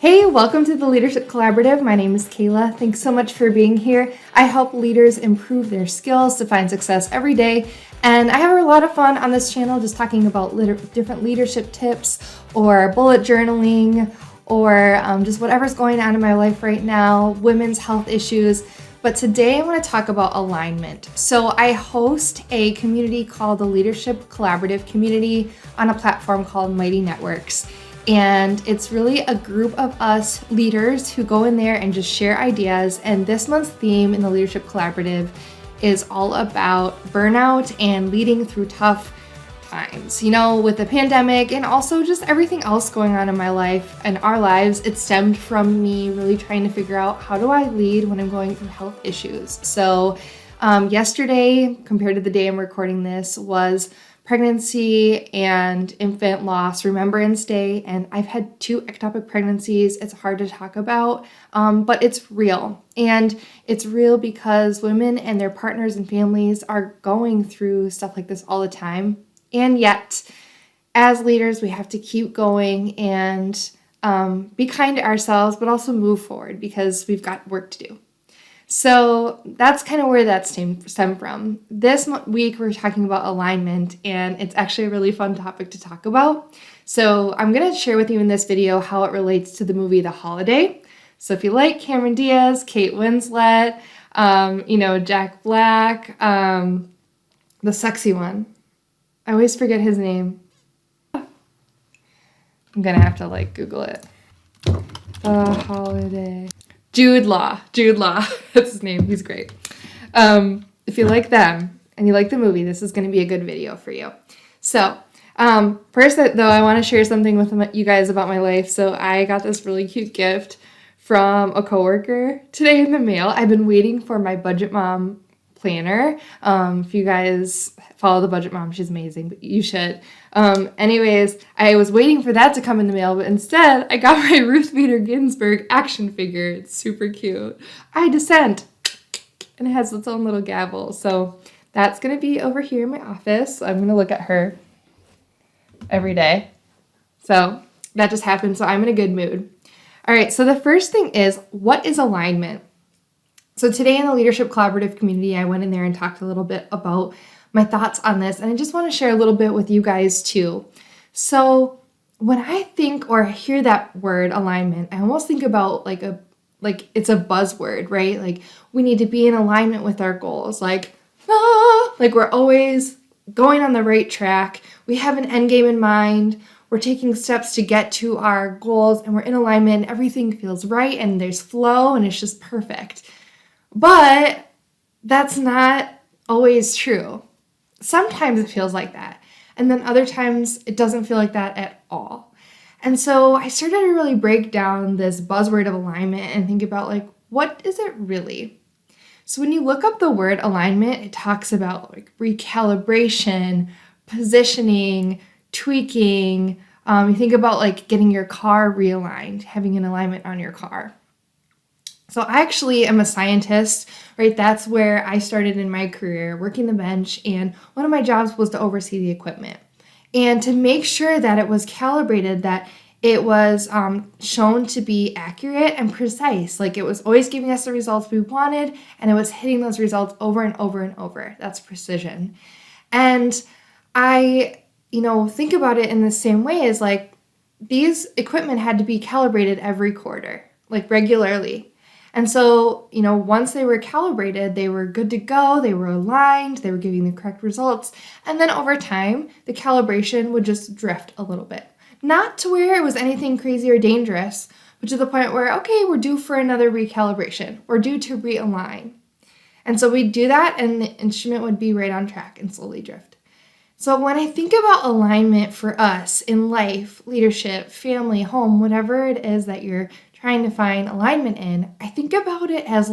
Hey, welcome to the Leadership Collaborative. My name is Kayla. Thanks so much for being here. I help leaders improve their skills to find success every day. And I have a lot of fun on this channel just talking about different leadership tips or bullet journaling or just whatever's going on in my life right now, women's health issues. But today I want to talk about alignment. So I host a community called the Leadership Collaborative Community on a platform called Mighty Networks. And it's really a group of us leaders who go in there and just share ideas. And this month's theme in the Leadership Collaborative is all about burnout and leading through tough times. You know, with the pandemic and also just everything else going on in my life and our lives, it stemmed from me really trying to figure out how do I lead when I'm going through health issues. So yesterday, compared to the day I'm recording this, was pregnancy and infant loss Remembrance Day, and I've had 2 ectopic pregnancies. It's hard to talk about, but it's real. And it's real because women and their partners and families are going through stuff like this all the time. And yet, as leaders, we have to keep going and be kind to ourselves, but also move forward because we've got work to do. So that's kind of where that stemmed from. This week, we're talking about alignment, and it's actually a really fun topic to talk about. So I'm going to share with you in this video how it relates to the movie The Holiday. So if you like Cameron Diaz, Kate Winslet, Jack Black, the sexy one. I always forget his name. I'm going to have to Google it. The Holiday. Jude Law, that's his name, he's great. If you like them and you like the movie, this is going to be a good video for you. So, first though, I want to share something with you guys about my life. So I got this really cute gift from a coworker today in the mail. I've been waiting for my Budget Mom planner. If you guys follow the Budget Mom, she's amazing, but you should. Anyways, I was waiting for that to come in the mail, but instead I got my Ruth Bader Ginsburg action figure. It's super cute. I dissent, and it has its own little gavel. So that's going to be over here in my office. I'm going to look at her every day. So that just happened. So I'm in a good mood. All right. So the first thing is, what is alignment? So today in the Leadership Collaborative community, I went in there and talked a little bit about my thoughts on this, and I just want to share a little bit with you guys too. So when I think or hear that word alignment, I almost think about like it's a buzzword, right? Like we need to be in alignment with our goals. Like we're always going on the right track. We have an end game in mind. We're taking steps to get to our goals, and we're in alignment. Everything feels right, and there's flow, and it's just perfect. But that's not always true. Sometimes it feels like that, and then other times it doesn't feel like that at all. And so I started to really break down this buzzword of alignment and think about what is it really? So when you look up the word alignment, it talks about recalibration, positioning, tweaking. You think about getting your car realigned, having an alignment on your car. So I actually am a scientist, right? That's where I started in my career, working the bench, and one of my jobs was to oversee the equipment and to make sure that it was calibrated, that it was shown to be accurate and precise. It was always giving us the results we wanted, and it was hitting those results over and over and over. That's precision. And I, think about it in the same way as these equipment had to be calibrated every quarter, regularly. And so, once they were calibrated, they were good to go, they were aligned, they were giving the correct results. And then over time, the calibration would just drift a little bit. Not to where it was anything crazy or dangerous, but to the point where, okay, we're due for another recalibration. We're due to realign. And so we'd do that, and the instrument would be right on track and slowly drift. So when I think about alignment for us in life, leadership, family, home, whatever it is that you're trying to find alignment in, I think about it as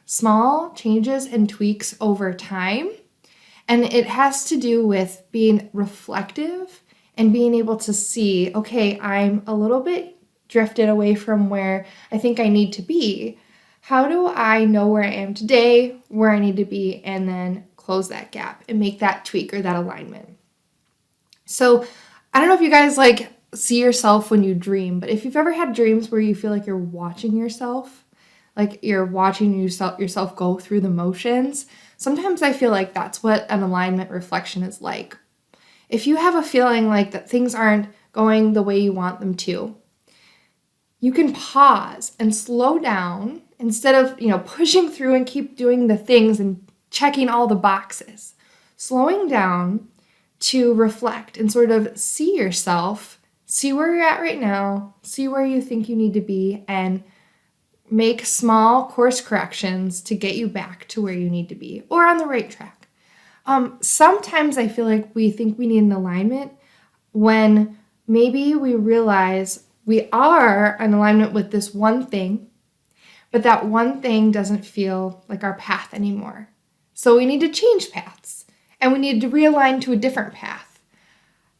small changes and tweaks over time. And it has to do with being reflective and being able to see, okay, I'm a little bit drifted away from where I think I need to be. How do I know where I am today, where I need to be, and then close that gap and make that tweak or that alignment? So I don't know if you guys see yourself when you dream, but if you've ever had dreams where you feel like you're watching yourself, like you're watching yourself go through the motions, sometimes I feel like that's what an alignment reflection is like. If you have a feeling like that things aren't going the way you want them to, you can pause and slow down instead of, pushing through and keep doing the things and checking all the boxes. Slowing down to reflect and sort of see yourself, see where you're at right now, see where you think you need to be, and make small course corrections to get you back to where you need to be or on the right track. Sometimes I feel like we think we need an alignment when maybe we realize we are in alignment with this one thing, but that one thing doesn't feel like our path anymore. So we need to change paths and we need to realign to a different path.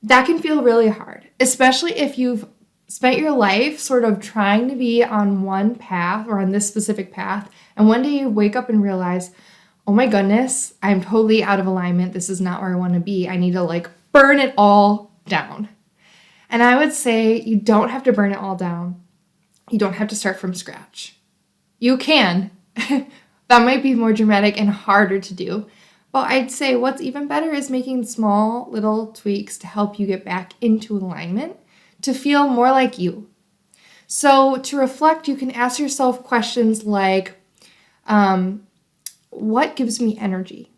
That can feel really hard, especially if you've spent your life sort of trying to be on one path or on this specific path, and one day you wake up and realize, oh my goodness, I'm totally out of alignment. This is not where I want to be. I need to burn it all down. And I would say you don't have to burn it all down. You don't have to start from scratch. You can. That might be more dramatic and harder to do. But I'd say what's even better is making small little tweaks to help you get back into alignment, to feel more like you. So to reflect, you can ask yourself questions like, what gives me energy?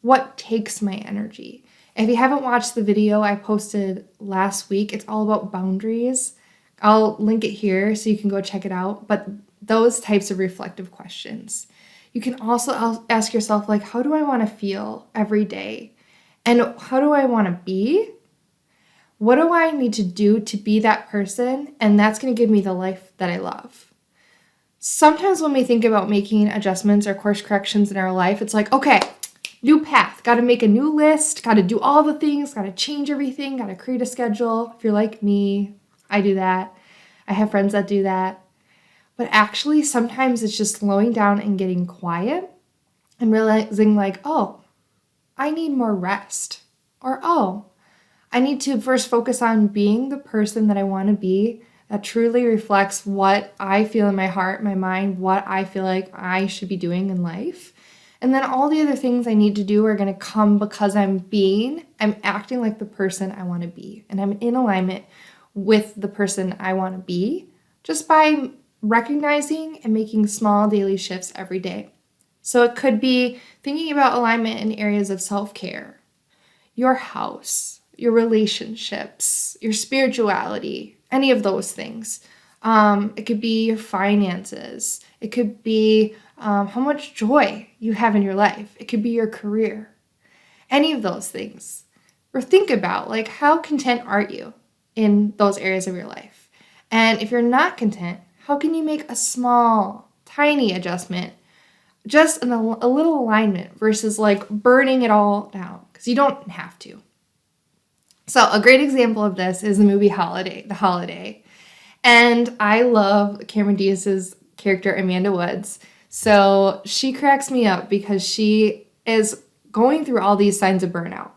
What takes my energy? If you haven't watched the video I posted last week, it's all about boundaries. I'll link it here so you can go check it out. But those types of reflective questions. You can also ask yourself, how do I want to feel every day? And how do I want to be? What do I need to do to be that person? And that's going to give me the life that I love. Sometimes when we think about making adjustments or course corrections in our life, it's like, okay, new path, got to make a new list, got to do all the things, got to change everything, got to create a schedule. If you're like me, I do that. I have friends that do that. But actually, sometimes it's just slowing down and getting quiet and realizing oh, I need more rest. Or, oh, I need to first focus on being the person that I want to be that truly reflects what I feel in my heart, my mind, what I feel like I should be doing in life. And then all the other things I need to do are going to come because I'm acting like the person I want to be. And I'm in alignment with the person I want to be just by recognizing and making small daily shifts every day. So it could be thinking about alignment in areas of self-care, your house, your relationships, your spirituality, any of those things. It could be your finances. It could be how much joy you have in your life. It could be your career. Any of those things. Or think about how content are you in those areas of your life? And if you're not content, how can you make a small, tiny adjustment, just a little alignment versus burning it all down? Because you don't have to. So a great example of this is the movie The Holiday. And I love Cameron Diaz's character, Amanda Woods. So she cracks me up because she is going through all these signs of burnout.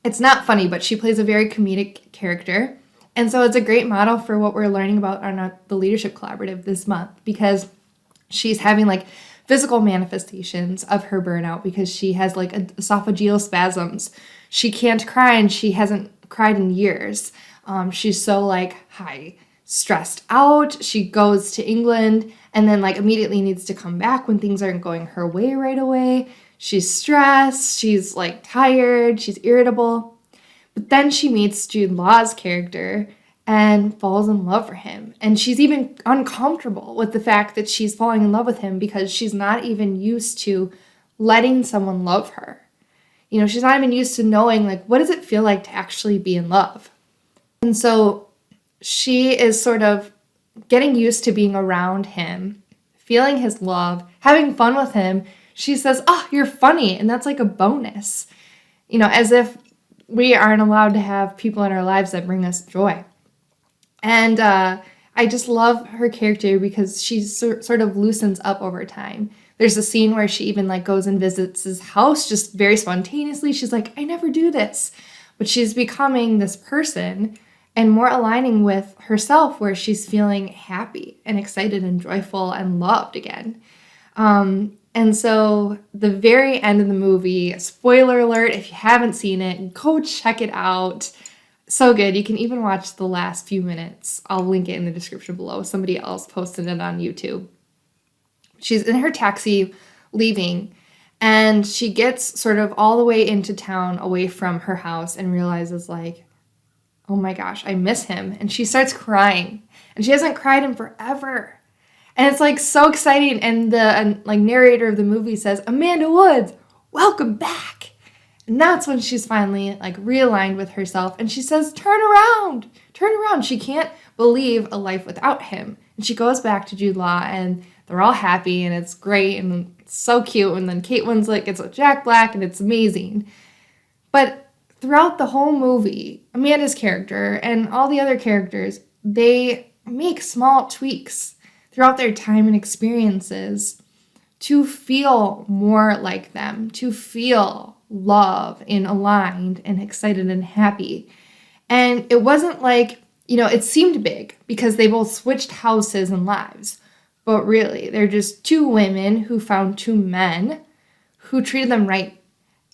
It's not funny, but she plays a very comedic character. And so it's a great model for what we're learning about on the Leadership Collaborative this month, because she's having physical manifestations of her burnout because she has esophageal spasms. She can't cry and she hasn't cried in years. She's so high stressed out. She goes to England and then immediately needs to come back when things aren't going her way right away. She's stressed. She's tired. She's irritable. But then she meets Jude Law's character and falls in love for him. And she's even uncomfortable with the fact that she's falling in love with him because she's not even used to letting someone love her. She's not even used to knowing, what does it feel like to actually be in love? And so she is sort of getting used to being around him, feeling his love, having fun with him. She says, oh, you're funny. And that's a bonus, as if we aren't allowed to have people in our lives that bring us joy. And I just love her character because she sort of loosens up over time. There's a scene where she even goes and visits his house just very spontaneously. She's like, I never do this. But she's becoming this person and more aligning with herself, where she's feeling happy and excited and joyful and loved again. And so the very end of the movie, spoiler alert, if you haven't seen it, go check it out. So good. You can even watch the last few minutes. I'll link it in the description below. Somebody else posted it on YouTube. She's in her taxi leaving, and she gets sort of all the way into town away from her house and realizes, like, oh my gosh, I miss him. And she starts crying, and she hasn't cried in forever. And it's like so exciting. And the narrator of the movie says, Amanda Woods, welcome back. And that's when she's finally like realigned with herself. And she says, turn around. She can't believe a life without him. And she goes back to Jude Law, and they're all happy, and it's great and it's so cute. And then Kate Winslet gets with Jack Black, and it's amazing. But throughout the whole movie, Amanda's character and all the other characters, they make small tweaks throughout their time and experiences to feel more like them, to feel love and aligned and excited and happy. And it wasn't like, it seemed big because they both switched houses and lives. But really, they're just two women who found two men who treated them right.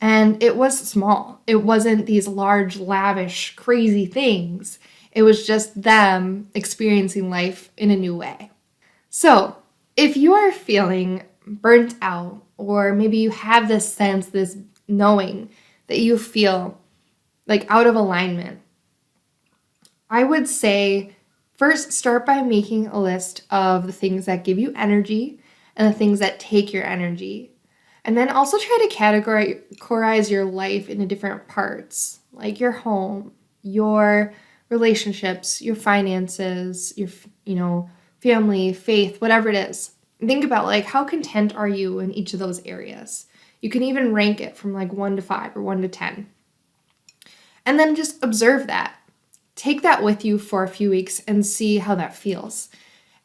And it was small. It wasn't these large, lavish, crazy things. It was just them experiencing life in a new way. So if you are feeling burnt out, or maybe you have this sense, this knowing that you feel like out of alignment, I would say first start by making a list of the things that give you energy and the things that take your energy. And then also try to categorize your life into different parts, like your home, your relationships, your finances, your, family, faith, whatever it is. Think about like how content are you in each of those areas. You can even rank it from like 1 to 5 or 1 to 10. And then just observe that. Take that with you for a few weeks and see how that feels.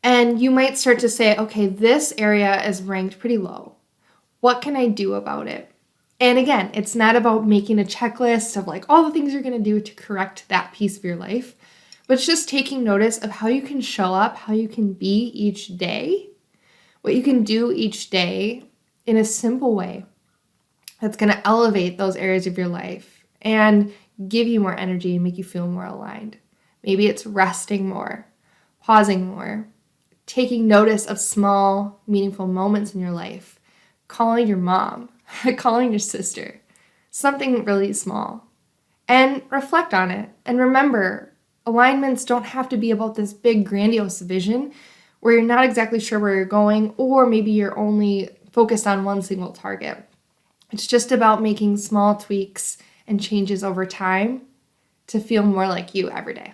And you might start to say, okay, this area is ranked pretty low. What can I do about it? And again, it's not about making a checklist of like all the things you're going to do to correct that piece of your life, but it's just taking notice of how you can show up, how you can be each day, what you can do each day in a simple way that's going to elevate those areas of your life and give you more energy and make you feel more aligned. Maybe it's resting more, pausing more, taking notice of small, meaningful moments in your life, calling your mom, calling your sister, something really small, and reflect on it. And remember, alignments don't have to be about this big, grandiose vision where you're not exactly sure where you're going, or maybe you're only focused on one single target. It's just about making small tweaks and changes over time to feel more like you every day.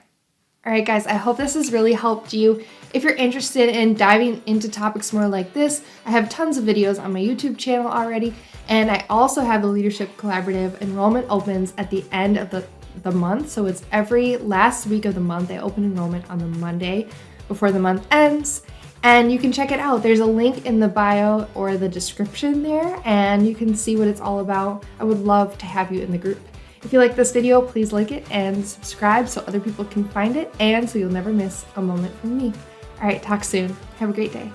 All right, guys, I hope this has really helped you. If you're interested in diving into topics more like this, I have tons of videos on my YouTube channel already, and I also have the Leadership Collaborative enrollment opens at the end of the month. So it's every last week of the month. I open enrollment on the Monday before the month ends, and you can check it out. There's a link in the bio or the description there, and you can see what it's all about. I would love to have you in the group. If you like this video, please like it and subscribe so other people can find it and so you'll never miss a moment from me. All right, talk soon. Have a great day.